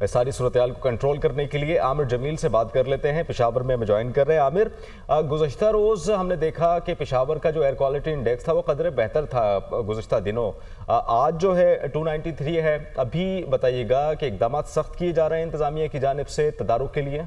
ساری صورتحال کو کنٹرول کرنے کے لیے عامر جمیل سے بات کر لیتے ہیں۔ پشاور میں ہمیں جوائن کر رہے ہیں عامر۔ گزشتہ روز ہم نے دیکھا کہ پشاور کا جو ایئر کوالٹی انڈیکس تھا وہ قدرے بہتر تھا گزشتہ دنوں، آج جو ہے 293 ہے۔ ابھی بتائیے گا کہ اقدامات سخت کیے جا رہے ہیں انتظامیہ کی جانب سے تدارک کے لیے؟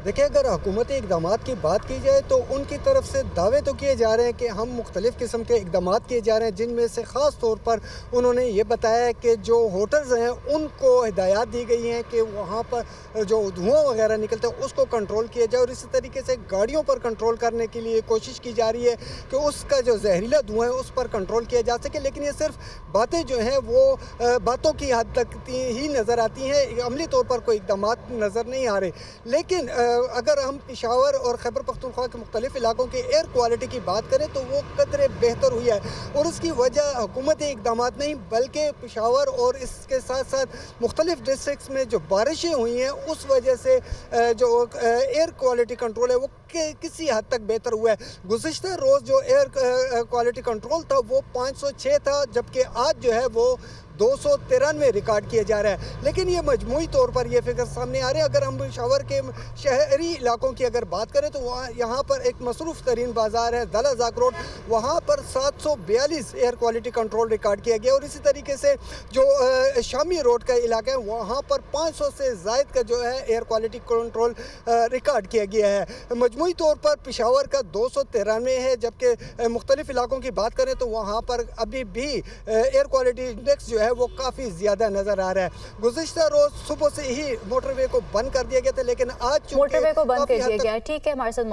دیکھیں، اگر حکومتی اقدامات کی بات کی جائے تو ان کی طرف سے دعوے تو کیے جا رہے ہیں کہ ہم مختلف قسم کے اقدامات کیے جا رہے ہیں، جن میں سے خاص طور پر انہوں نے یہ بتایا ہے کہ جو ہوٹلز ہیں ان کو ہدایات دی گئی ہیں کہ وہاں پر جو دھواں وغیرہ نکلتا ہے اس کو کنٹرول کیا جائے، اور اسی طریقے سے گاڑیوں پر کنٹرول کرنے کے لیے کوشش کی جا رہی ہے کہ اس کا جو زہریلا دھواں ہے اس پر کنٹرول کیا جا سکے۔ لیکن یہ صرف باتیں جو ہیں وہ باتوں کی حد تک ہی نظر آتی ہیں، عملی طور پر کوئی اقدامات نظر نہیں آ رہے۔ لیکن اگر ہم پشاور اور خیبر پختونخوا کے مختلف علاقوں کی ایئر کوالٹی کی بات کریں تو وہ قدرے بہتر ہوئی ہے، اور اس کی وجہ حکومتی اقدامات نہیں بلکہ پشاور اور اس کے ساتھ ساتھ مختلف ڈسٹرکٹس میں جو بارشیں ہوئی ہیں اس وجہ سے جو ایئر کوالٹی کنٹرول ہے وہ کسی حد تک بہتر ہوا ہے۔ گزشتہ روز جو ایئر کوالٹی کنٹرول تھا وہ 506 تھا، جبکہ آج جو ہے وہ 293 ریکارڈ کیا جا رہا ہے۔ لیکن یہ مجموعی طور پر یہ فگر سامنے آ رہے ہیں۔ اگر ہم پشاور کے شہری علاقوں کی اگر بات کریں تو یہاں پر ایک مصروف ترین بازار ہے دلہ زاک روڈ، وہاں پر 742 ایئر کوالٹی کنٹرول ریکارڈ کیا گیا، اور اسی طریقے سے جو شامی روڈ کا علاقہ ہے وہاں پر 500 سے زائد کا جو ہے ایئر کوالٹی کنٹرول ریکارڈ کیا گیا ہے۔ مجموعی طور پر پشاور کا 293 ہے، جبکہ مختلف علاقوں کی بات کریں تو وہاں پر ابھی بھی ایئر کوالٹی انڈیکس جو ہے وہ کافی زیادہ نظر آ رہا ہے۔ گزشتہ روز صبح سے ہی موٹر وے کو بند کر دیا گیا تھا، لیکن آج موٹر وے کو بند کر دیا گیا ہے۔ ٹھیک ہے، ہمارے ساتھ